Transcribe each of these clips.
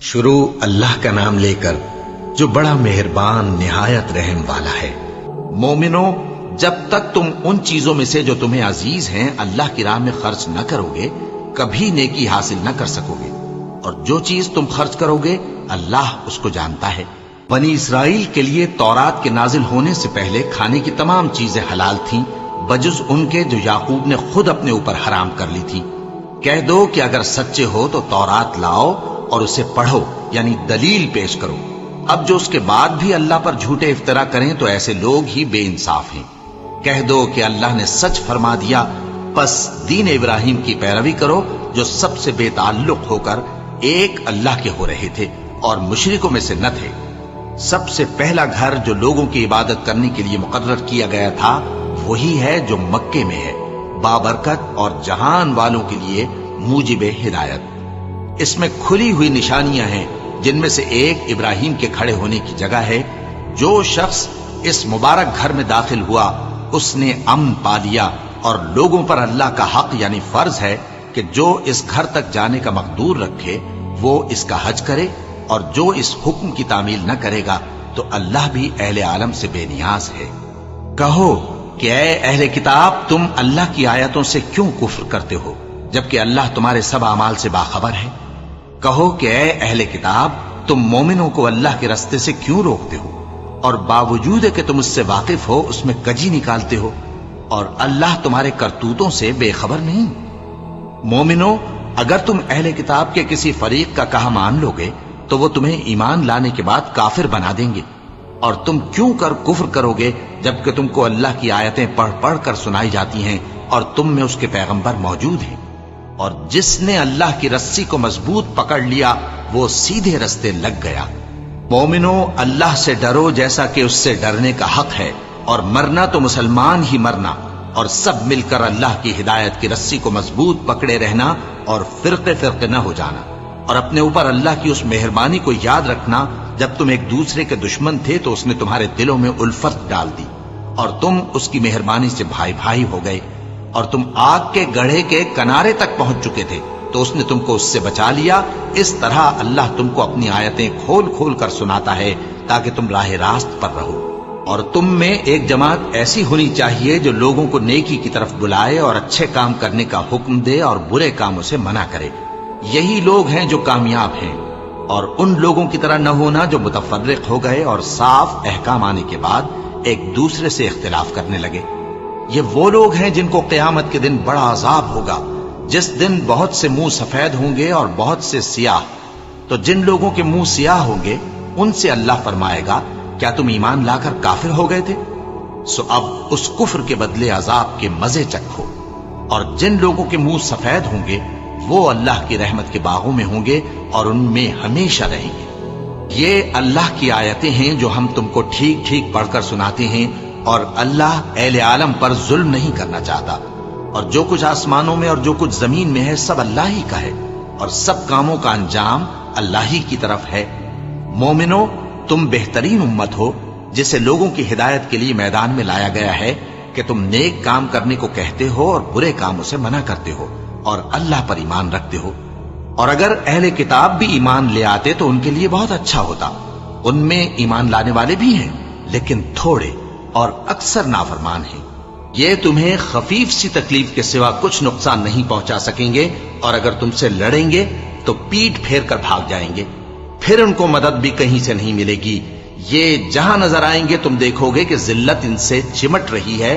شروع اللہ کا نام لے کر جو بڑا مہربان نہایت رحم والا ہے۔ مومنو، جب تک تم ان چیزوں میں سے جو تمہیں عزیز ہیں اللہ کی راہ میں خرچ نہ کرو گے کبھی نیکی حاصل نہ کر سکو گے، اور جو چیز تم خرچ کرو گے اللہ اس کو جانتا ہے۔ بنی اسرائیل کے لیے تورات کے نازل ہونے سے پہلے کھانے کی تمام چیزیں حلال تھیں بجز ان کے جو یعقوب نے خود اپنے اوپر حرام کر لی تھی۔ کہہ دو کہ اگر سچے ہو تو تورات لاؤ اور اسے پڑھو، یعنی دلیل پیش کرو۔ اب جو اس کے بعد بھی اللہ پر جھوٹے افطرا کریں تو ایسے لوگ ہی بے انصاف ہیں۔ کہہ دو کہ اللہ نے سچ فرما دیا، پس دین ابراہیم کی پیروی کرو جو سب سے بے تعلق ہو کر ایک اللہ کے ہو رہے تھے اور مشرکوں میں سے نہ تھے۔ سب سے پہلا گھر جو لوگوں کی عبادت کرنے کے لیے مقرر کیا گیا تھا وہی ہے جو مکے میں ہے، بابرکت اور جہان والوں کے لیے موجب ہدایت۔ اس میں کھلی ہوئی نشانیاں ہیں جن میں سے ایک ابراہیم کے کھڑے ہونے کی جگہ ہے۔ جو شخص اس مبارک گھر میں داخل ہوا اس نے امن پا لیا، اور لوگوں پر اللہ کا حق یعنی فرض ہے کہ جو اس گھر تک جانے کا مقدور رکھے وہ اس کا حج کرے، اور جو اس حکم کی تعمیل نہ کرے گا تو اللہ بھی اہل عالم سے بے نیاز ہے۔ کہو کہ اے اہل کتاب، تم اللہ کی آیتوں سے کیوں کفر کرتے ہو جبکہ اللہ تمہارے سب اعمال سے باخبر ہے؟ کہو کہ اے اہل کتاب، تم مومنوں کو اللہ کے رستے سے کیوں روکتے ہو اور باوجود کہ تم اس سے واقف ہو اس میں کجی نکالتے ہو، اور اللہ تمہارے کرتوتوں سے بے خبر نہیں؟ مومنو، اگر تم اہل کتاب کے کسی فریق کا کہا مان لو گے تو وہ تمہیں ایمان لانے کے بعد کافر بنا دیں گے، اور تم کیوں کر کفر کرو گے جبکہ تم کو اللہ کی آیتیں پڑھ پڑھ کر سنائی جاتی ہیں اور تم میں اس کے پیغمبر موجود ہیں؟ اور جس نے اللہ کی رسی کو مضبوط پکڑ لیا وہ سیدھے رستے لگ گیا۔ مومنو، اللہ سے ڈرو جیسا کہ اس سے ڈرنے کا حق ہے، اور مرنا تو مسلمان ہی مرنا، اور سب مل کر اللہ کی ہدایت کی رسی کو مضبوط پکڑے رہنا اور فرقے فرقے نہ ہو جانا، اور اپنے اوپر اللہ کی اس مہربانی کو یاد رکھنا جب تم ایک دوسرے کے دشمن تھے تو اس نے تمہارے دلوں میں الفت ڈال دی اور تم اس کی مہربانی سے بھائی بھائی ہو گئے، اور تم آگ کے گڑھے کے کنارے تک پہنچ چکے تھے تو اس نے تم کو اس سے بچا لیا۔ اس طرح اللہ تم کو اپنی آیتیں کھول کھول کر سناتا ہے تاکہ تم راہ راست پر رہو۔ اور تم میں ایک جماعت ایسی ہونی چاہیے جو لوگوں کو نیکی کی طرف بلائے اور اچھے کام کرنے کا حکم دے اور برے کاموں سے منع کرے۔ یہی لوگ ہیں جو کامیاب ہیں، اور ان لوگوں کی طرح نہ ہونا جو متفرق ہو گئے اور صاف احکام آنے کے بعد ایک دوسرے سے اختلاف کرنے لگے۔ یہ وہ لوگ ہیں جن کو قیامت کے دن بڑا عذاب ہوگا، جس دن بہت سے منہ سفید ہوں گے اور بہت سے سیاہ۔ تو جن لوگوں کے منہ سیاہ ہوں گے ان سے اللہ فرمائے گا، کیا تم ایمان لا کر کافر ہو گئے تھے؟ سو اب اس کفر کے بدلے عذاب کے مزے چکھو۔ اور جن لوگوں کے منہ سفید ہوں گے وہ اللہ کی رحمت کے باغوں میں ہوں گے اور ان میں ہمیشہ رہیں گے۔ یہ اللہ کی آیتیں ہیں جو ہم تم کو ٹھیک ٹھیک پڑھ کر سناتے ہیں، اور اللہ اہل عالم پر ظلم نہیں کرنا چاہتا، اور جو کچھ آسمانوں میں اور جو کچھ زمین میں ہے سب اللہ ہی کا ہے، اور سب کاموں کا انجام اللہ ہی کی طرف ہے۔ مومنو، تم بہترین امت ہو جسے لوگوں کی ہدایت کے لیے میدان میں لایا گیا ہے کہ تم نیک کام کرنے کو کہتے ہو اور برے کاموں سے منع کرتے ہو اور اللہ پر ایمان رکھتے ہو۔ اور اگر اہل کتاب بھی ایمان لے آتے تو ان کے لیے بہت اچھا ہوتا۔ ان میں ایمان لانے والے بھی ہیں لیکن تھوڑے، اور اکثر نافرمان ہیں۔ یہ تمہیں خفیف سی تکلیف کے سوا کچھ نقصان نہیں پہنچا سکیں گے، اور اگر تم سے لڑیں گے تو پیٹ پھیر کر بھاگ جائیں گے، پھر ان کو مدد بھی کہیں سے نہیں ملے گی۔ یہ جہاں نظر آئیں گے تم دیکھو گے کہ ذلت ان سے چمٹ رہی ہے،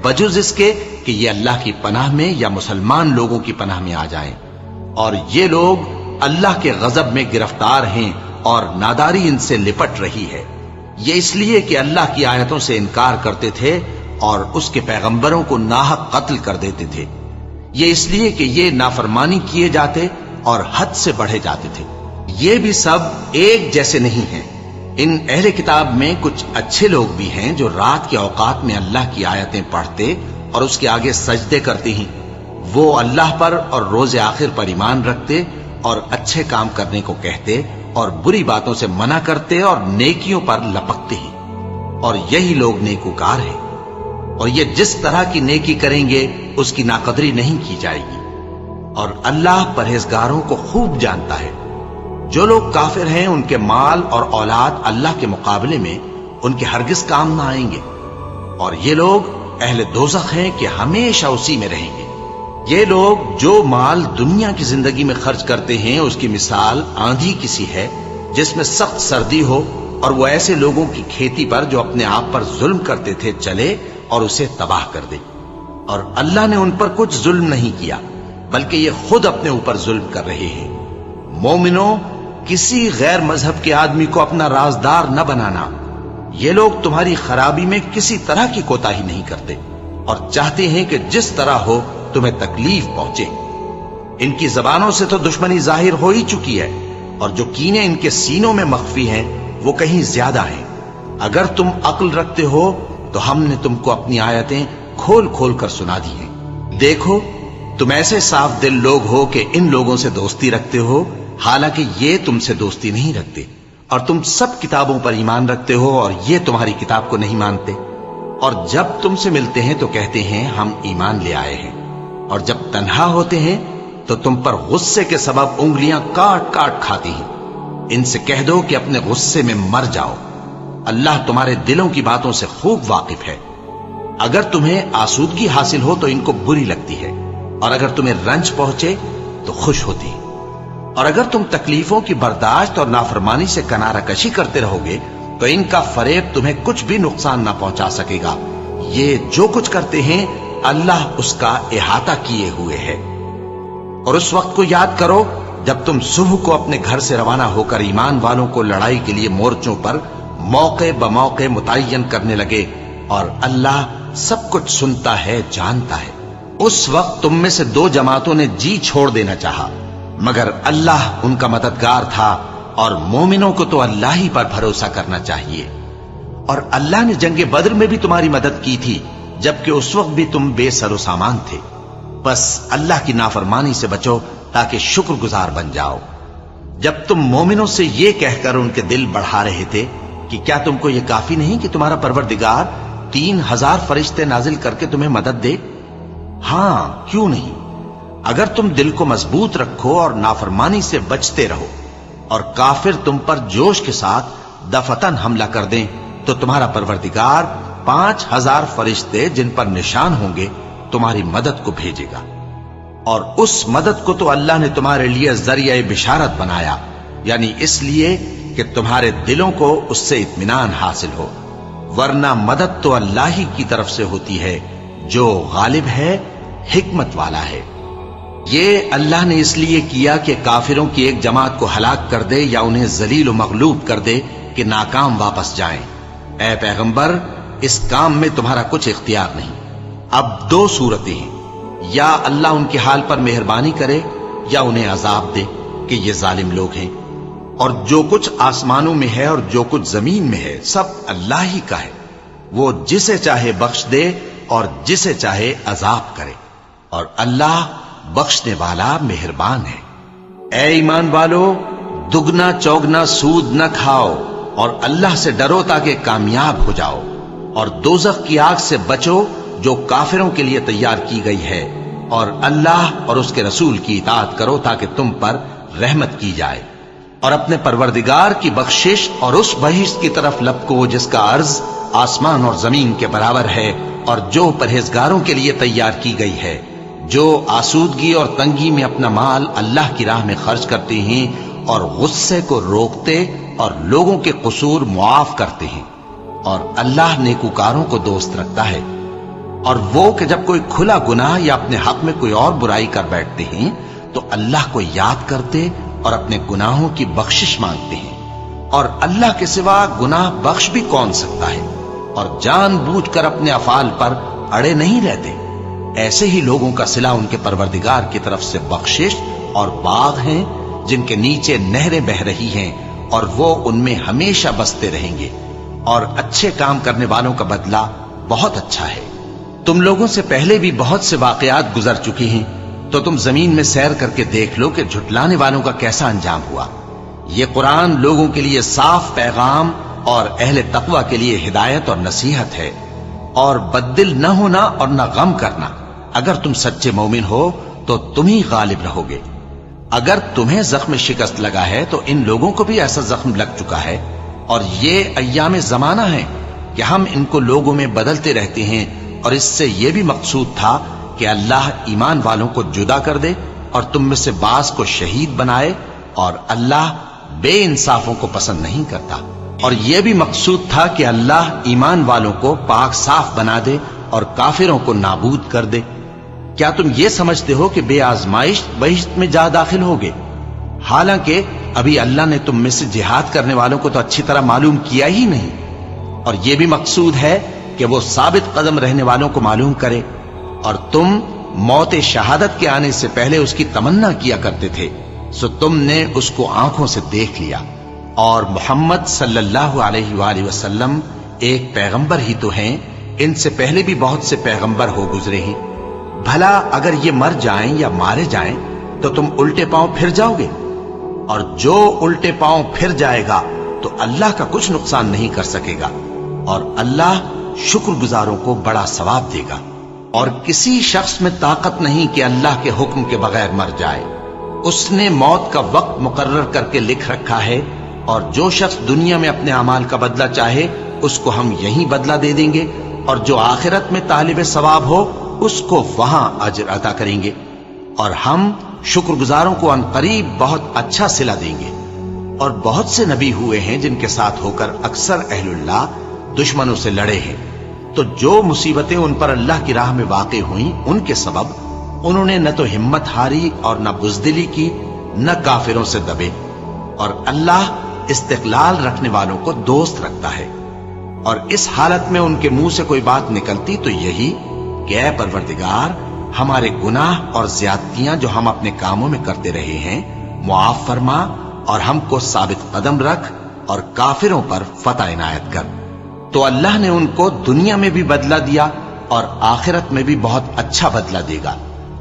بجز اس کے کہ یہ اللہ کی پناہ میں یا مسلمان لوگوں کی پناہ میں آ جائیں۔ اور یہ لوگ اللہ کے غضب میں گرفتار ہیں اور ناداری ان سے لپٹ رہی ہے۔ یہ اس لیے کہ اللہ کی آیتوں سے انکار کرتے تھے اور اس کے پیغمبروں کو ناحق قتل کر دیتے تھے۔ یہ اس لیے کہ یہ نافرمانی کیے جاتے اور حد سے بڑھے جاتے تھے۔ یہ بھی سب ایک جیسے نہیں ہیں۔ ان اہل کتاب میں کچھ اچھے لوگ بھی ہیں جو رات کے اوقات میں اللہ کی آیتیں پڑھتے اور اس کے آگے سجدے کرتے ہیں۔ وہ اللہ پر اور روز آخر پر ایمان رکھتے اور اچھے کام کرنے کو کہتے اور بری باتوں سے منع کرتے اور نیکیوں پر لپکتے ہیں، اور یہی لوگ نیکوکار ہیں۔ اور یہ جس طرح کی نیکی کریں گے اس کی ناقدری نہیں کی جائے گی، اور اللہ پرہیزگاروں کو خوب جانتا ہے۔ جو لوگ کافر ہیں ان کے مال اور اولاد اللہ کے مقابلے میں ان کے ہرگز کام نہ آئیں گے، اور یہ لوگ اہل دوزخ ہیں کہ ہمیشہ اسی میں رہیں گے۔ یہ لوگ جو مال دنیا کی زندگی میں خرچ کرتے ہیں اس کی مثال آندھی کسی ہے جس میں سخت سردی ہو، اور وہ ایسے لوگوں کی کھیتی پر جو اپنے آپ پر ظلم کرتے تھے چلے اور اسے تباہ کر دے۔ اور اللہ نے ان پر کچھ ظلم نہیں کیا بلکہ یہ خود اپنے اوپر ظلم کر رہے ہیں۔ مومنوں، کسی غیر مذہب کے آدمی کو اپنا رازدار نہ بنانا۔ یہ لوگ تمہاری خرابی میں کسی طرح کی کوتاہی نہیں کرتے اور چاہتے ہیں کہ جس طرح ہو تمہیں تکلیف پہنچے۔ ان کی زبانوں سے تو دشمنی ظاہر ہو ہی چکی ہے، اور جو کینے ان کے سینوں میں مخفی ہیں وہ کہیں زیادہ ہیں۔ اگر تم عقل رکھتے ہو تو ہم نے تم کو اپنی آیتیں کھول کھول کر سنا دی ہیں۔ دیکھو، تم ایسے صاف دل لوگ ہو کہ ان لوگوں سے دوستی رکھتے ہو، حالانکہ یہ تم سے دوستی نہیں رکھتے، اور تم سب کتابوں پر ایمان رکھتے ہو اور یہ تمہاری کتاب کو نہیں مانتے۔ اور جب تم سے ملتے ہیں تو کہتے ہیں ہم ایمان لے آئے ہیں، اور جب تنہا ہوتے ہیں تو تم پر غصے کے سبب انگلیاں کاٹ کاٹ کھاتی ہیں۔ ان سے کہہ دو کہ اپنے غصے میں مر جاؤ، اللہ تمہارے دلوں کی باتوں سے خوب واقف ہے۔ اگر تمہیں آسودگی حاصل ہو تو ان کو بری لگتی ہے، اور اگر تمہیں رنج پہنچے تو خوش ہوتی ہے۔ اور اگر تم تکلیفوں کی برداشت اور نافرمانی سے کنارہ کشی کرتے رہو گے تو ان کا فریب تمہیں کچھ بھی نقصان نہ پہنچا سکے گا۔ یہ جو کچھ کرتے ہیں اللہ اس کا احاطہ کیے ہوئے ہے۔ اور اس وقت کو یاد کرو جب تم صبح کو اپنے گھر سے روانہ ہو کر ایمان والوں کو لڑائی کے لیے مورچوں پر موقع بموقع متعین کرنے لگے، اور اللہ سب کچھ سنتا ہے، جانتا ہے۔ اس وقت تم میں سے دو جماعتوں نے جی چھوڑ دینا چاہا، مگر اللہ ان کا مددگار تھا، اور مومنوں کو تو اللہ ہی پر بھروسہ کرنا چاہیے۔ اور اللہ نے جنگ بدر میں بھی تمہاری مدد کی تھی جبکہ اس وقت بھی تم بے سر و سامان تھے۔ بس اللہ کی نافرمانی سے بچو تاکہ شکر گزار بن جاؤ۔ جب تم مومنوں سے یہ کہہ کر ان کے دل بڑھا رہے تھے کہ کیا تم کو یہ کافی نہیں کہ تمہارا پروردگار 3000 فرشتے نازل کر کے تمہیں مدد دے؟ ہاں، کیوں نہیں؟ اگر تم دل کو مضبوط رکھو اور نافرمانی سے بچتے رہو، اور کافر تم پر جوش کے ساتھ دفتن حملہ کر دیں تو تمہارا پروردگار 5000 فرشتے جن پر نشان ہوں گے تمہاری مدد کو بھیجے گا۔ اور اس مدد کو تو اللہ نے تمہارے لیے ذریعہ بشارت بنایا، یعنی اس لیے کہ تمہارے دلوں کو اس سے اطمینان حاصل ہو، ورنہ مدد تو اللہ ہی کی طرف سے ہوتی ہے جو غالب ہے، حکمت والا ہے۔ یہ اللہ نے اس لیے کیا کہ کافروں کی ایک جماعت کو ہلاک کر دے یا انہیں ذلیل و مغلوب کر دے کہ ناکام واپس جائیں۔ اے پیغمبر، اس کام میں تمہارا کچھ اختیار نہیں۔ اب دو صورتیں ہیں، یا اللہ ان کے حال پر مہربانی کرے یا انہیں عذاب دے کہ یہ ظالم لوگ ہیں۔ اور جو کچھ آسمانوں میں ہے اور جو کچھ زمین میں ہے سب اللہ ہی کا ہے، وہ جسے چاہے بخش دے اور جسے چاہے عذاب کرے، اور اللہ بخشنے والا مہربان ہے۔ اے ایمان والو، دگنا چوگنا سود نہ کھاؤ اور اللہ سے ڈرو تاکہ کامیاب ہو جاؤ، اور دوزخ کی آگ سے بچو جو کافروں کے لیے تیار کی گئی ہے، اور اللہ اور اس کے رسول کی اطاعت کرو تاکہ تم پر رحمت کی جائے، اور اپنے پروردگار کی بخشش اور اس بہشت کی طرف لپکو جس کا عرض آسمان اور زمین کے برابر ہے، اور جو پرہیزگاروں کے لیے تیار کی گئی ہے، جو آسودگی اور تنگی میں اپنا مال اللہ کی راہ میں خرچ کرتے ہیں اور غصے کو روکتے اور لوگوں کے قصور معاف کرتے ہیں، اور اللہ نیکوکاروں کو دوست رکھتا ہے۔ اور وہ کہ جب کوئی کھلا گناہ یا اپنے حق میں کوئی اور برائی کر بیٹھتے ہیں تو اللہ کو یاد کرتے اور اپنے گناہوں کی بخشش مانگتے ہیں، اور اللہ کے سوا گناہ بخش بھی کون سکتا ہے، اور جان بوجھ کر اپنے افعال پر اڑے نہیں رہتے۔ ایسے ہی لوگوں کا صلہ ان کے پروردگار کی طرف سے بخشش اور باغ ہیں جن کے نیچے نہریں بہ رہی ہیں، اور وہ ان میں ہمیشہ بستے رہیں گے، اور اچھے کام کرنے والوں کا بدلہ بہت اچھا ہے۔ تم لوگوں سے پہلے بھی بہت سے واقعات گزر چکی ہیں، تو تم زمین میں سیر کر کے دیکھ لو کہ جھٹلانے والوں کا کیسا انجام ہوا۔ یہ قرآن لوگوں کے لیے صاف پیغام اور اہل تقوی کے لیے ہدایت اور نصیحت ہے۔ اور بددل نہ ہونا اور نہ غم کرنا، اگر تم سچے مومن ہو تو تم ہی غالب رہو گے۔ اگر تمہیں زخم شکست لگا ہے تو ان لوگوں کو بھی ایسا زخم لگ چکا ہے، اور یہ ایام زمانہ ہے کہ ہم ان کو لوگوں میں بدلتے رہتے ہیں، اور اس سے یہ بھی مقصود تھا کہ اللہ ایمان والوں کو جدا کر دے اور تم میں سے بعض کو شہید بنائے، اور اللہ بے انصافوں کو پسند نہیں کرتا۔ اور یہ بھی مقصود تھا کہ اللہ ایمان والوں کو پاک صاف بنا دے اور کافروں کو نابود کر دے۔ کیا تم یہ سمجھتے ہو کہ بے آزمائش بہشت میں جا داخل ہوگے؟ حالانکہ ابھی اللہ نے تم میں سے جہاد کرنے والوں کو تو اچھی طرح معلوم کیا ہی نہیں، اور یہ بھی مقصود ہے کہ وہ ثابت قدم رہنے والوں کو معلوم کرے، اور تم موت شہادت کے آنے سے پہلے اس کی تمنا کیا کرتے تھے، سو تم نے اس کو آنکھوں سے دیکھ لیا۔ اور محمد صلی اللہ علیہ وآلہ وسلم ایک پیغمبر ہی تو ہیں، ان سے پہلے بھی بہت سے پیغمبر ہو گزرے ہیں۔ بھلا اگر یہ مر جائیں یا مارے جائیں تو تم الٹے پاؤں پھر جاؤ گے؟ اور جو الٹے پاؤں پھر جائے گا تو اللہ کا کچھ نقصان نہیں کر سکے گا، اور اللہ شکر گزاروں کو بڑا ثواب دے گا۔ اور کسی شخص میں طاقت نہیں کہ اللہ کے حکم کے بغیر مر جائے، اس نے موت کا وقت مقرر کر کے لکھ رکھا ہے، اور جو شخص دنیا میں اپنے اعمال کا بدلہ چاہے اس کو ہم یہی بدلہ دے دیں گے، اور جو آخرت میں طالب ثواب ہو اس کو وہاں اجر عطا کریں گے، اور ہم شکر گزاروں کو عنقریب بہت اچھا صلہ دیں گے۔ اور بہت سے نبی ہوئے ہیں جن کے ساتھ ہو کر اکثر اہل اللہ دشمنوں سے لڑے ہیں، تو جو مصیبتیں ان پر اللہ کی راہ میں واقع ہوئیں ان کے سبب انہوں نے نہ تو ہمت ہاری اور نہ بزدلی کی، نہ کافروں سے دبے، اور اللہ استقلال رکھنے والوں کو دوست رکھتا ہے۔ اور اس حالت میں ان کے منہ سے کوئی بات نکلتی تو یہی کہ اے پروردگار، ہمارے گناہ اور زیادتیاں جو ہم اپنے کاموں میں کرتے رہے ہیں معاف فرما، اور ہم کو ثابت قدم رکھ، اور کافروں پر فتح عنایت کر۔ تو اللہ نے ان کو دنیا میں بھی بدلہ دیا اور آخرت میں بھی بہت اچھا بدلہ دے گا،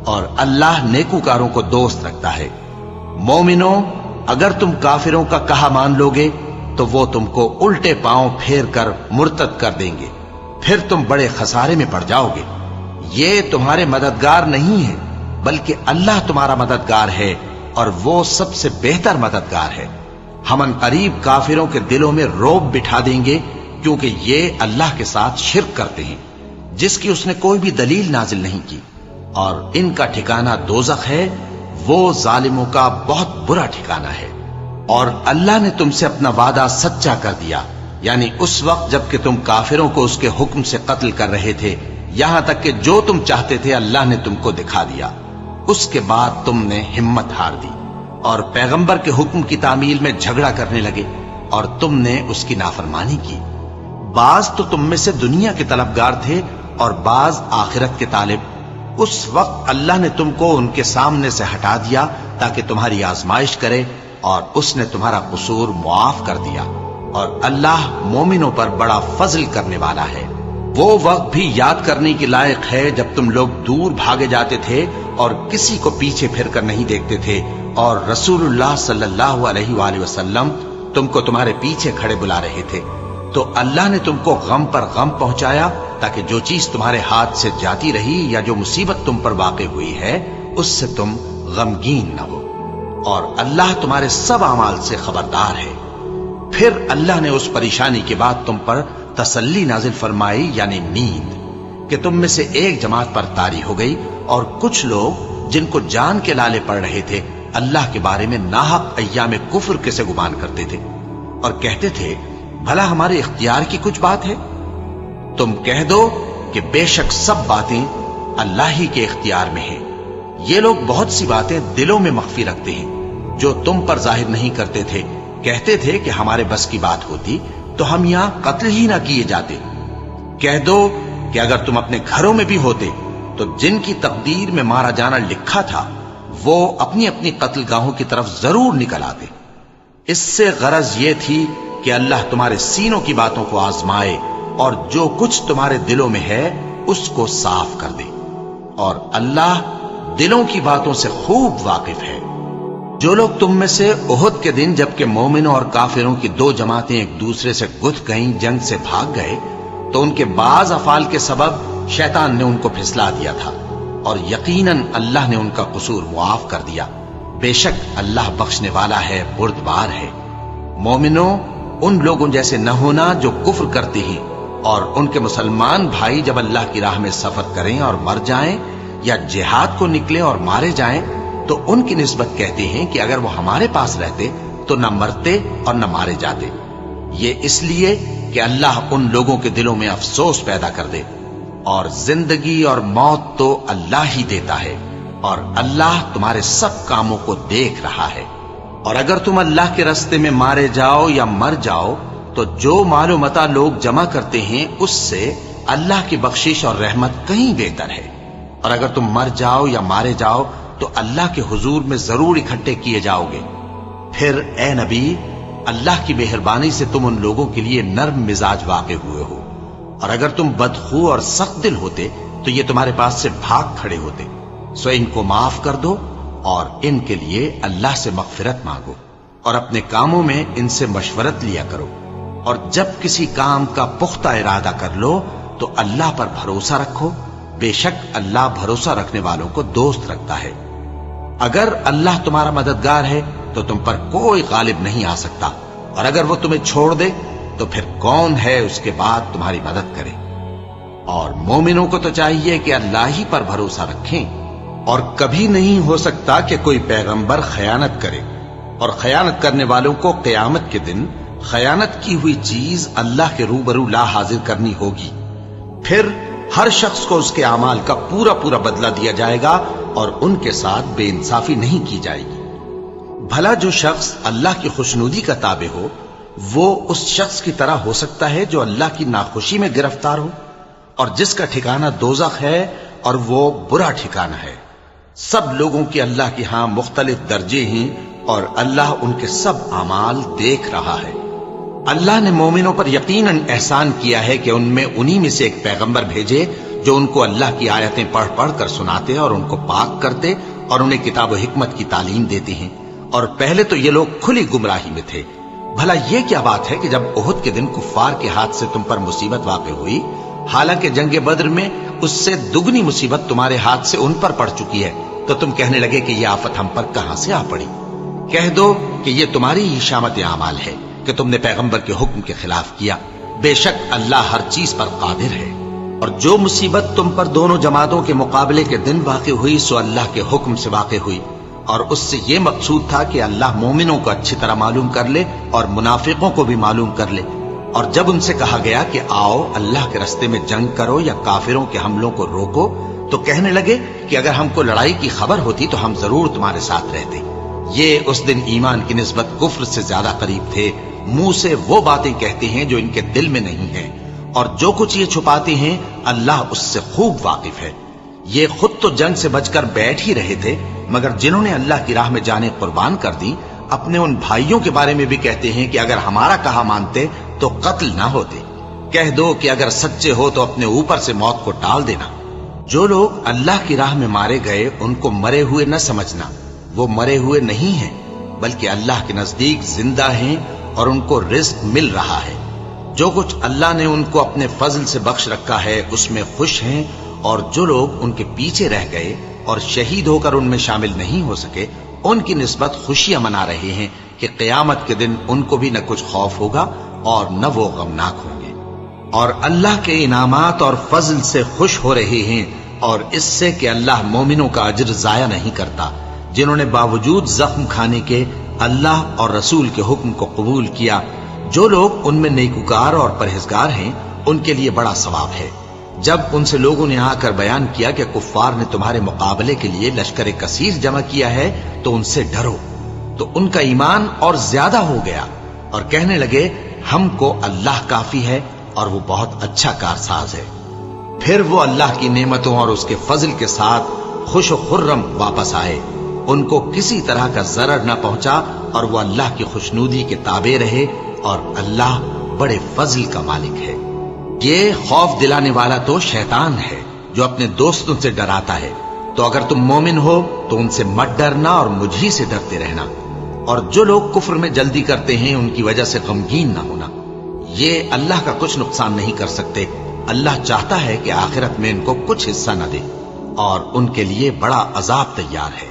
اور اللہ نیکوکاروں کو دوست رکھتا ہے۔ مومنو، اگر تم کافروں کا کہا مان لوگے تو وہ تم کو الٹے پاؤں پھیر کر مرتد کر دیں گے، پھر تم بڑے خسارے میں پڑ جاؤ گے۔ یہ تمہارے مددگار نہیں ہے بلکہ اللہ تمہارا مددگار ہے، اور وہ سب سے بہتر مددگار ہے۔ ہم عنقریب کافروں کے دلوں میں رعب بٹھا دیں گے، کیونکہ یہ اللہ کے ساتھ شرک کرتے ہیں جس کی اس نے کوئی بھی دلیل نازل نہیں کی، اور ان کا ٹھکانہ دوزخ ہے، وہ ظالموں کا بہت برا ٹھکانہ ہے۔ اور اللہ نے تم سے اپنا وعدہ سچا کر دیا، یعنی اس وقت جب کہ تم کافروں کو اس کے حکم سے قتل کر رہے تھے، یہاں تک کہ جو تم چاہتے تھے اللہ نے تم کو دکھا دیا۔ اس کے بعد تم نے ہمت ہار دی اور پیغمبر کے حکم کی تعمیل میں جھگڑا کرنے لگے، اور تم نے اس کی نافرمانی کی۔ بعض تو تم میں سے دنیا کے طلبگار تھے اور بعض آخرت کے طالب۔ اس وقت اللہ نے تم کو ان کے سامنے سے ہٹا دیا تاکہ تمہاری آزمائش کرے، اور اس نے تمہارا قصور معاف کر دیا، اور اللہ مومنوں پر بڑا فضل کرنے والا ہے۔ وہ وقت بھی یاد کرنے کے لائق ہے جب تم لوگ دور بھاگے جاتے تھے اور کسی کو پیچھے پھر کر نہیں دیکھتے تھے، اور رسول اللہ صلی اللہ علیہ وآلہ وسلم تم کو تمہارے پیچھے کھڑے بلا رہے تھے، تو اللہ نے تم کو غم پر غم پہنچایا تاکہ جو چیز تمہارے ہاتھ سے جاتی رہی یا جو مصیبت تم پر واقع ہوئی ہے اس سے تم غمگین نہ ہو، اور اللہ تمہارے سب اعمال سے خبردار ہے۔ پھر اللہ نے اس پریشانی کے بعد تم پر تسلی نازل فرمائی، یعنی نیند، کہ تم میں سے ایک جماعت پر طاری ہو گئی، اور کچھ لوگ جن کو جان کے لالے پڑ رہے تھے اللہ کے بارے میں ناحق ایام کفر کے سے گمان کرتے تھے، اور کہتے تھے بھلا ہمارے اختیار کی کچھ بات ہے؟ تم کہہ دو کہ بے شک سب باتیں اللہ ہی کے اختیار میں ہیں۔ یہ لوگ بہت سی باتیں دلوں میں مخفی رکھتے ہیں جو تم پر ظاہر نہیں کرتے تھے۔ کہتے تھے کہ ہمارے بس کی بات ہوتی تو ہم یہاں قتل ہی نہ کیے جاتے۔ کہہ دو کہ اگر تم اپنے گھروں میں بھی ہوتے تو جن کی تقدیر میں مارا جانا لکھا تھا وہ اپنی اپنی قتل گاہوں کی طرف ضرور نکل آتے۔ اس سے غرض یہ تھی کہ اللہ تمہارے سینوں کی باتوں کو آزمائے اور جو کچھ تمہارے دلوں میں ہے اس کو صاف کر دے، اور اللہ دلوں کی باتوں سے خوب واقف ہے۔ جو لوگ تم میں سے احد کے دن جبکہ مومنوں اور کافروں کی دو جماعتیں ایک دوسرے سے گتھ گئیں جنگ سے بھاگ گئے تو ان کے بعض افعال کے سبب شیطان نے ان کو پھسلا دیا تھا، اور یقیناً اللہ نے ان کا قصور معاف کر دیا۔ بے شک اللہ بخشنے والا ہے، بردبار ہے۔ مومنوں، ان لوگوں جیسے نہ ہونا جو کفر کرتے ہیں اور ان کے مسلمان بھائی جب اللہ کی راہ میں سفر کریں اور مر جائیں یا جہاد کو نکلیں اور مارے جائیں تو ان کی نسبت کہتے ہیں کہ اگر وہ ہمارے پاس رہتے تو نہ مرتے اور نہ مارے جاتے۔ یہ اس لیے کہ اللہ ان لوگوں کے دلوں میں افسوس پیدا کر دے، اور زندگی اور موت تو اللہ ہی دیتا ہے، اور اللہ تمہارے سب کاموں کو دیکھ رہا ہے۔ اور اگر تم اللہ کے راستے میں مارے جاؤ یا مر جاؤ تو جو مال و متاع لوگ جمع کرتے ہیں اس سے اللہ کی بخشش اور رحمت کہیں بہتر ہے۔ اور اگر تم مر جاؤ یا مارے جاؤ تو اللہ کے حضور میں ضرور اکٹھے کیے جاؤ گے۔ پھر اے نبی، اللہ کی مہربانی سے تم ان لوگوں کے لیے نرم مزاج واقع ہوئے ہو، اور اگر تم بدخو اور سخت دل ہوتے تو یہ تمہارے پاس سے بھاگ کھڑے ہوتے۔ سو ان کو معاف کر دو اور ان کے لیے اللہ سے مغفرت مانگو، اور اپنے کاموں میں ان سے مشورت لیا کرو، اور جب کسی کام کا پختہ ارادہ کر لو تو اللہ پر بھروسہ رکھو، بے شک اللہ بھروسہ رکھنے والوں کو دوست رکھتا ہے۔ اگر اللہ تمہارا مددگار ہے تو تم پر کوئی غالب نہیں آ سکتا، اور اگر وہ تمہیں چھوڑ دے تو پھر کون ہے اس کے بعد تمہاری مدد کرے۔ اور مومنوں کو تو چاہیے کہ اللہ ہی پر بھروسہ رکھیں، اور کبھی نہیں ہو سکتا کہ کوئی پیغمبر خیانت کرے، اور خیانت کرنے والوں کو قیامت کے دن خیانت کی ہوئی چیز اللہ کے روبرو لا حاضر کرنی ہوگی۔ پھر ہر شخص کو اس کے اعمال کا پورا پورا بدلہ دیا جائے گا، اور ان کے ساتھ بے انصافی نہیں کی جائے گی۔ بھلا جو شخص اللہ کی خوشنودی کا تابع ہو وہ اس شخص کی طرح ہو سکتا ہے جو اللہ کی ناخوشی میں گرفتار ہو، اور جس کا ٹھکانہ دوزخ ہے اور وہ برا ٹھکانہ ہے۔ سب لوگوں کے اللہ کے ہاں مختلف درجے ہیں، اور اللہ ان کے سب اعمال دیکھ رہا ہے۔ اللہ نے مومنوں پر یقیناً احسان کیا ہے کہ ان میں انہی میں سے ایک پیغمبر بھیجے جو ان کو اللہ کی آیتیں پڑھ پڑھ کر سناتے اور ان کو پاک کرتے اور انہیں کتاب و حکمت کی تعلیم دیتے ہیں، اور پہلے تو یہ لوگ کھلی گمراہی میں تھے۔ بھلا یہ کیا بات ہے کہ جب احد کے دن کفار کے ہاتھ سے تم پر مصیبت واقع ہوئی، حالانکہ جنگ بدر میں اس سے دگنی مصیبت تمہارے ہاتھ سے ان پر پڑ چکی ہے، تو تم کہنے لگے کہ یہ آفت ہم پر کہاں سے آ پڑی؟ کہہ دو کہ یہ تمہاری ہی شامت اعمال ہے کہ تم نے پیغمبر کے حکم کے خلاف کیا، بے شک اللہ ہر چیز پر قادر ہے۔ اور جو مصیبت تم پر دونوں جماعتوں کے مقابلے کے دن واقع ہوئی سو اللہ کے حکم سے واقع ہوئی، اور اس سے یہ مقصود تھا کہ اللہ مومنوں کو اچھی طرح معلوم کر لے اور منافقوں کو بھی معلوم کر لے۔ اور جب ان سے کہا گیا کہ آؤ اللہ کے راستے میں جنگ کرو یا کافروں کے حملوں کو روکو، تو کہنے لگے کہ اگر ہم کو لڑائی کی خبر ہوتی تو ہم ضرور تمہارے ساتھ رہتے۔ یہ اس دن ایمان کی نسبت کفر سے زیادہ قریب تھے، منہ سے وہ باتیں کہتے ہیں جو ان کے دل میں نہیں ہیں، اور جو کچھ یہ چھپاتے ہیں اللہ اس سے خوب واقف ہے۔ یہ خود تو جنگ سے بچ کر بیٹھ ہی رہے تھے، مگر جنہوں نے اللہ کی راہ میں جانیں قربان کر دی اپنے ان بھائیوں کے بارے میں بھی کہتے ہیں کہ اگر ہمارا کہا مانتے تو قتل نہ ہوتے۔ کہہ دو کہ اگر سچے ہو تو اپنے اوپر سے موت کو ٹال دینا۔ جو لوگ اللہ کی راہ میں مارے گئے ان کو مرے ہوئے نہ سمجھنا، وہ مرے ہوئے نہیں ہیں بلکہ اللہ کے نزدیک زندہ ہیں اور ان کو رزق مل رہا ہے۔ جو کچھ اللہ نے ان کو اپنے فضل سے بخش رکھا ہے اس میں خوش ہیں، اور جو لوگ ان کے پیچھے رہ گئے اور شہید ہو کر ان میں شامل نہیں ہو سکے ان کی نسبت خوشیاں منا رہے ہیں کہ قیامت کے دن ان کو بھی نہ کچھ خوف ہوگا اور نہ وہ غمناک ہوں گے، اور اللہ کے انعامات اور فضل سے خوش ہو رہے ہیں، اور اس سے کہ اللہ مومنوں کا اجر ضائع نہیں کرتا۔ جنہوں نے باوجود زخم کھانے کے اللہ اور رسول کے حکم کو قبول کیا، جو لوگ ان میں نیکوکار اور پرہیزگار ہیں ان کے لیے بڑا ثواب ہے۔ جب ان سے لوگوں نے آ کر بیان کیا کہ کفار نے تمہارے مقابلے کے لیے لشکر کثیر جمع کیا ہے تو ان سے ڈرو، تو ان کا ایمان اور زیادہ ہو گیا، اور کہنے لگے ہم کو اللہ کافی ہے اور وہ بہت اچھا کارساز ہے۔ پھر وہ اللہ کی نعمتوں اور اس کے فضل کے ساتھ خوش و خرم واپس آئے، ان کو کسی طرح کا ضرر نہ پہنچا، اور وہ اللہ کی خوشنودی کے تابع رہے، اور اللہ بڑے فضل کا مالک ہے۔ یہ خوف دلانے والا تو شیطان ہے جو اپنے دوستوں سے ڈراتا ہے، تو اگر تم مومن ہو تو ان سے مت ڈرنا اور مجھ ہی سے ڈرتے رہنا، اور جو لوگ کفر میں جلدی کرتے ہیں ان کی وجہ سے غمگین نہ ہونا، یہ اللہ کا کچھ نقصان نہیں کر سکتے۔ اللہ چاہتا ہے کہ آخرت میں ان کو کچھ حصہ نہ دے، اور ان کے لیے بڑا عذاب تیار ہے۔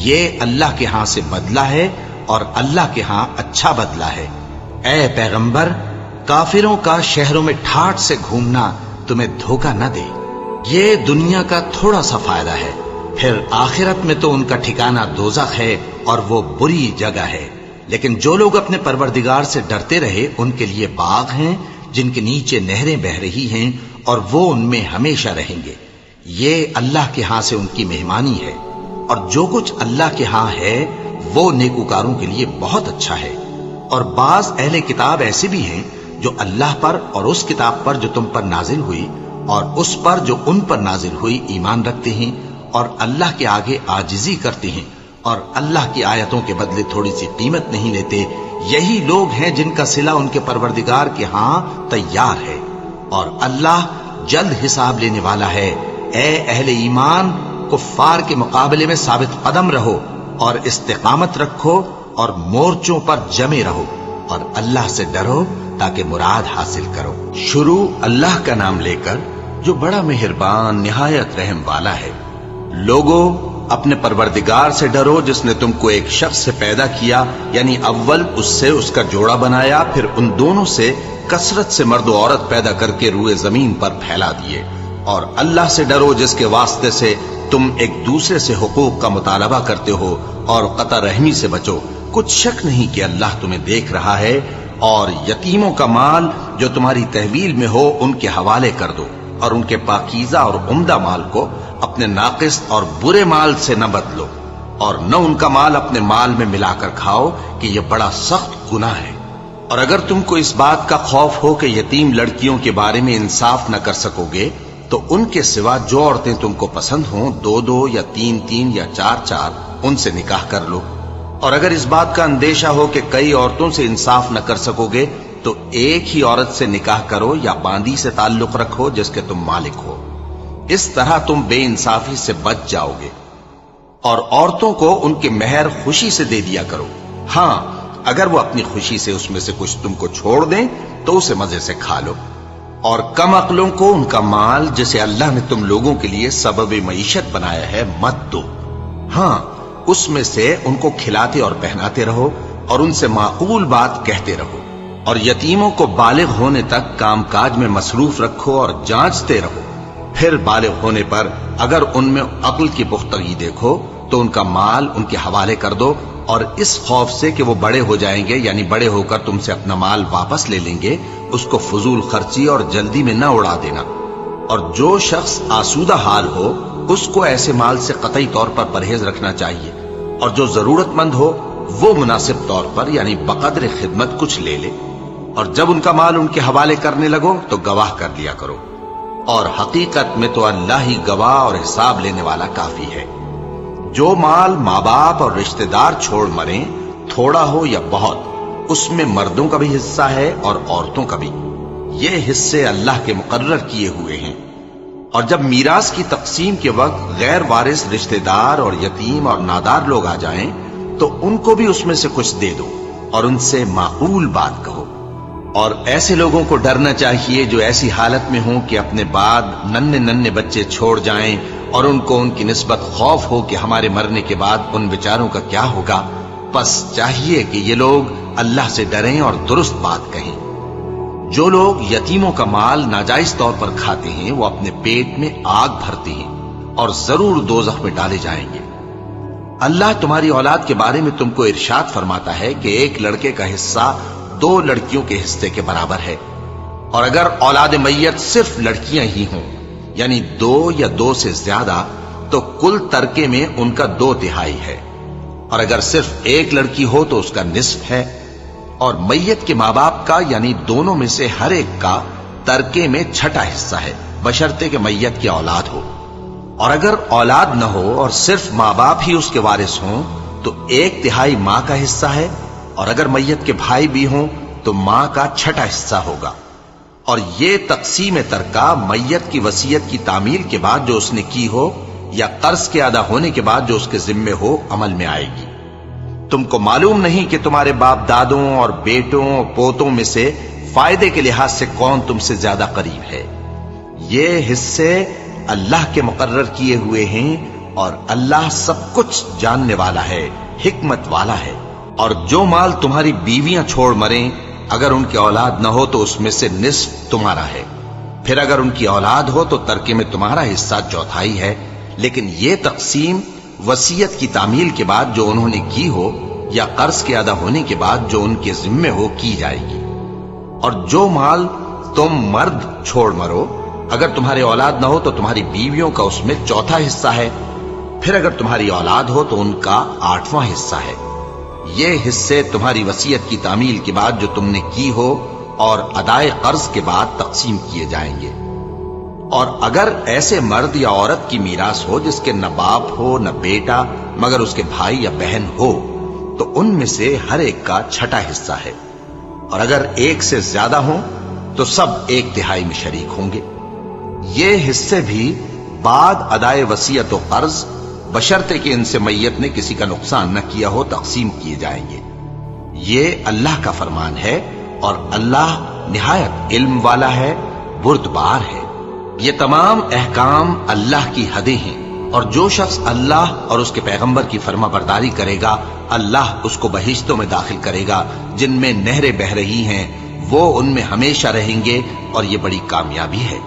یہ اللہ کے ہاں سے بدلہ ہے اور اللہ کے ہاں اچھا بدلہ ہے۔ اے پیغمبر، کافروں کا شہروں میں ٹھاٹ سے گھومنا تمہیں دھوکہ نہ دے۔ یہ دنیا کا تھوڑا سا فائدہ ہے، پھر آخرت میں تو ان کا ٹھکانہ دوزخ ہے اور وہ بری جگہ ہے۔ لیکن جو لوگ اپنے پروردگار سے ڈرتے رہے ان کے لیے باغ ہیں جن کے نیچے نہریں بہہ رہی ہیں اور وہ ان میں ہمیشہ رہیں گے۔ یہ اللہ کے ہاں سے ان کی مہمانی ہے، اور جو کچھ اللہ کے ہاں ہے وہ نیکوکاروں کے لیے بہت اچھا ہے۔ اور بعض اہل کتاب ایسے بھی ہیں جو اللہ پر اور اس کتاب پر جو تم پر نازل ہوئی اور اس پر جو ان پر نازل ہوئی ایمان رکھتے ہیں اور اللہ کے آگے عاجزی کرتے ہیں اور اللہ کی آیتوں کے بدلے تھوڑی سی قیمت نہیں لیتے۔ یہی لوگ ہیں جن کا صلہ ان کے پروردگار کے ہاں تیار ہے، اور اللہ جلد حساب لینے والا ہے۔ اے اہل ایمان، کفار کے مقابلے میں ثابت قدم رہو اور استقامت رکھو اور مورچوں پر جمے رہو اور اللہ سے ڈرو تاکہ مراد حاصل کرو۔ شروع اللہ کا نام لے کر جو بڑا مہربان نہایت رحم والا ہے۔ لوگو، اپنے پروردگار سے ڈرو جس نے تم کو ایک شخص سے پیدا کیا، یعنی اول اس سے اس کا جوڑا بنایا، پھر ان دونوں سے کثرت سے مرد و عورت پیدا کر کے روئے زمین پر پھیلا دیے۔ اور اللہ سے ڈرو جس کے واسطے سے تم ایک دوسرے سے حقوق کا مطالبہ کرتے ہو، اور قطع رحمی سے بچو۔ کچھ شک نہیں کہ اللہ تمہیں دیکھ رہا ہے۔ اور یتیموں کا مال جو تمہاری تحویل میں ہو ان کے حوالے کر دو، اور ان کے پاکیزہ اور عمدہ مال کو اپنے ناقص اور برے مال سے نہ بدلو، اور نہ ان کا مال اپنے مال میں ملا کر کھاؤ کہ یہ بڑا سخت گناہ ہے۔ اور اگر تم کو اس بات کا خوف ہو کہ یتیم لڑکیوں کے بارے میں انصاف نہ کر سکو گے تو ان کے سوا جو عورتیں تم کو پسند ہوں، 2 یا 3 یا 4 ان سے نکاح کر لو۔ اور اگر اس بات کا اندیشہ ہو کہ کئی عورتوں سے انصاف نہ کر سکو گے تو ایک ہی عورت سے نکاح کرو یا باندی سے تعلق رکھو جس کے تم مالک ہو۔ اس طرح تم بے انصافی سے بچ جاؤ گے۔ اور عورتوں کو ان کے مہر خوشی سے دے دیا کرو۔ ہاں، اگر وہ اپنی خوشی سے اس میں سے کچھ تم کو چھوڑ دیں تو اسے مزے سے کھا لو۔ اور کم عقلوں کو ان کا مال جسے اللہ نے تم لوگوں کے لیے سبب معیشت بنایا ہے مت دو۔ ہاں، اس میں سے ان کو کھلاتے اور پہناتے رہو اور ان سے معقول بات کہتے رہو۔ اور یتیموں کو بالغ ہونے تک کام کاج میں مصروف رکھو اور جانچتے رہو۔ پھر بالغ ہونے پر اگر ان میں عقل کی پختگی دیکھو تو ان کا مال ان کے حوالے کر دو، اور اس خوف سے کہ وہ بڑے ہو جائیں گے، یعنی بڑے ہو کر تم سے اپنا مال واپس لے لیں گے، اس کو فضول خرچی اور جلدی میں نہ اڑا دینا۔ اور جو شخص آسودہ حال ہو اس کو ایسے مال سے قطعی طور پر پرہیز رکھنا چاہیے، اور جو ضرورت مند ہو وہ مناسب طور پر یعنی بقدر خدمت کچھ لے لے۔ اور جب ان کا مال ان کے حوالے کرنے لگو تو گواہ کر لیا کرو، اور حقیقت میں تو اللہ ہی گواہ اور حساب لینے والا کافی ہے۔ جو مال ماں باپ اور رشتہ دار چھوڑ مریں، تھوڑا ہو یا بہت، اس میں مردوں کا بھی حصہ ہے اور عورتوں کا بھی۔ یہ حصے اللہ کے مقرر کیے ہوئے ہیں۔ اور جب میراث کی تقسیم کے وقت غیر وارث رشتہ دار اور یتیم اور نادار لوگ آ جائیں تو ان کو بھی اس میں سے کچھ دے دو اور ان سے معقول بات کہو۔ اور ایسے لوگوں کو ڈرنا چاہیے جو ایسی حالت میں ہوں کہ اپنے بعد ننھے بچے چھوڑ جائیں اور ان کو ان کی نسبت خوف ہو کہ ہمارے مرنے کے بعد ان بیچاروں کا کیا ہوگا۔ پس چاہیے کہ یہ لوگ اللہ سے ڈریں اور درست بات کہیں۔ جو لوگ یتیموں کا مال ناجائز طور پر کھاتے ہیں وہ اپنے پیٹ میں آگ بھرتے ہیں اور ضرور دوزخ میں ڈالے جائیں گے۔ اللہ تمہاری اولاد کے بارے میں تم کو ارشاد فرماتا ہے کہ ایک لڑکے کا حصہ 2 لڑکیوں کے حصے کے برابر ہے، اور اگر اولاد میت صرف لڑکیاں ہی ہوں یعنی 2 یا 2 سے زیادہ تو کل ترکے میں ان کا 2/3 ہے، اور اگر صرف ایک لڑکی ہو تو اس کا نصف ہے، اور میت کے ماں باپ کا یعنی دونوں میں سے ہر ایک کا ترکے میں 6واں حصہ ہے، بشرطے کہ میت کی اولاد ہو۔ اور اگر اولاد نہ ہو اور صرف ماں باپ ہی اس کے وارث ہوں تو 1/3 ماں کا حصہ ہے، اور اگر میت کے بھائی بھی ہوں تو ماں کا 6واں حصہ ہوگا۔ اور یہ تقسیم ترکہ میت کی وصیت کی تعمیل کے بعد جو اس نے کی ہو یا قرض کے ادا ہونے کے بعد جو اس کے ذمے ہو عمل میں آئے گی۔ تم کو معلوم نہیں کہ تمہارے باپ دادوں اور بیٹوں اور پوتوں میں سے فائدے کے لحاظ سے کون تم سے زیادہ قریب ہے۔ یہ حصے اللہ کے مقرر کیے ہوئے ہیں اور اللہ سب کچھ جاننے والا ہے، حکمت والا ہے۔ اور جو مال تمہاری بیویاں چھوڑ مریں، اگر ان کی اولاد نہ ہو تو اس میں سے نصف تمہارا ہے، پھر اگر ان کی اولاد ہو تو ترکے میں تمہارا حصہ چوتھائی ہے، لیکن یہ تقسیم وصیت کی تعمیل کے بعد جو انہوں نے کی ہو یا قرض کے ادا ہونے کے بعد جو ان کے ذمے ہو کی جائے گی۔ اور جو مال تم مرد چھوڑ مرو، اگر تمہاری اولاد نہ ہو تو تمہاری بیویوں کا اس میں چوتھا حصہ ہے، پھر اگر تمہاری اولاد ہو تو ان کا 8واں حصہ ہے۔ یہ حصے تمہاری وصیت کی تعمیل کے بعد جو تم نے کی ہو اور ادائے قرض کے بعد تقسیم کیے جائیں گے۔ اور اگر ایسے مرد یا عورت کی میراث ہو جس کے نہ باپ ہو نہ بیٹا مگر اس کے بھائی یا بہن ہو، تو ان میں سے ہر ایک کا چھٹا حصہ ہے، اور اگر ایک سے زیادہ ہوں تو سب 1/3 میں شریک ہوں گے۔ یہ حصے بھی بعد ادائے وصیت و قرض بشرطے کہ ان سے میت نے کسی کا نقصان نہ کیا ہو تقسیم کیے جائیں گے۔ یہ اللہ کا فرمان ہے اور اللہ نہایت علم والا ہے، بردبار ہے۔ یہ تمام احکام اللہ کی حدیں ہیں، اور جو شخص اللہ اور اس کے پیغمبر کی فرما برداری کرے گا اللہ اس کو بہشتوں میں داخل کرے گا جن میں نہریں بہ رہی ہیں، وہ ان میں ہمیشہ رہیں گے، اور یہ بڑی کامیابی ہے۔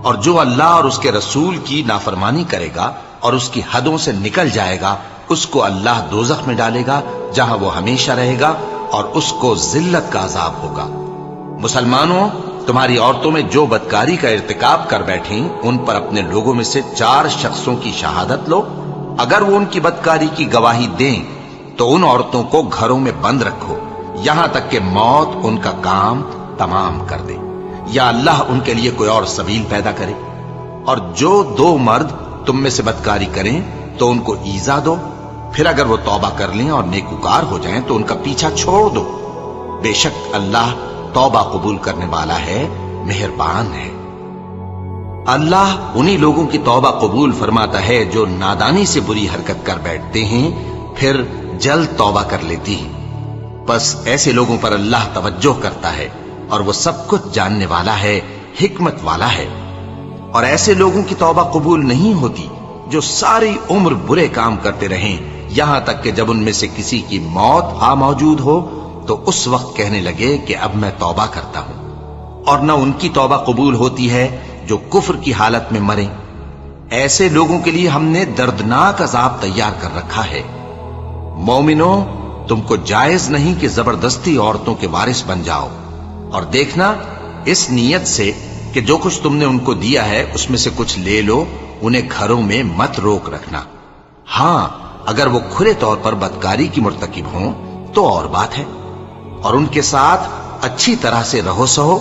اور جو اللہ اور اس کے رسول کی نافرمانی کرے گا اور اس کی حدوں سے نکل جائے گا، اس کو اللہ دوزخ میں ڈالے گا جہاں وہ ہمیشہ رہے گا، اور اس کو ذلت کا عذاب ہوگا۔ مسلمانوں، تمہاری عورتوں میں جو بدکاری کا ارتکاب کر بیٹھیں ان پر اپنے لوگوں میں سے 4 شخصوں کی شہادت لو۔ اگر وہ ان کی بدکاری کی گواہی دیں تو ان عورتوں کو گھروں میں بند رکھو یہاں تک کہ موت ان کا کام تمام کر دے، یا اللہ ان کے لیے کوئی اور سبیل پیدا کرے۔ اور جو 2 مرد تم میں سے بدکاری کریں تو ان کو ایذا دو، پھر اگر وہ توبہ کر لیں اور نیکوکار ہو جائیں تو ان کا پیچھا چھوڑ دو۔ بے شک اللہ توبہ قبول کرنے والا ہے، مہربان ہے۔ اللہ انہی لوگوں کی توبہ قبول فرماتا ہے جو نادانی سے بری حرکت کر بیٹھتے ہیں پھر جلد توبہ کر لیتی ہیں، بس ایسے لوگوں پر اللہ توجہ کرتا ہے اور وہ سب کچھ جاننے والا ہے، حکمت والا ہے۔ اور ایسے لوگوں کی توبہ قبول نہیں ہوتی جو ساری عمر برے کام کرتے رہیں یہاں تک کہ جب ان میں سے کسی کی موت آ موجود ہو تو اس وقت کہنے لگے کہ اب میں توبہ کرتا ہوں۔ اور نہ ان کی توبہ قبول ہوتی ہے جو کفر کی حالت میں مریں۔ ایسے لوگوں کے لیے ہم نے دردناک عذاب تیار کر رکھا ہے۔ مومنوں، تم کو جائز نہیں کہ زبردستی عورتوں کے وارث بن جاؤ، اور دیکھنا اس نیت سے کہ جو کچھ تم نے ان کو دیا ہے اس میں سے کچھ لے لو، انہیں گھروں میں مت روک رکھنا۔ ہاں، اگر وہ کھلے طور پر بدکاری کی مرتکب ہوں تو اور بات ہے، اور ان کے ساتھ اچھی طرح سے رہو سہو۔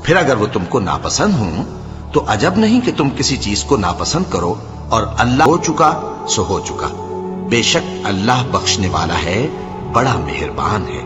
پھر اگر وہ تم کو ناپسند ہوں تو عجب نہیں کہ تم کسی چیز کو ناپسند کرو، اور اللہ ہو چکا سو ہو چکا۔ بے شک اللہ بخشنے والا ہے، بڑا مہربان ہے۔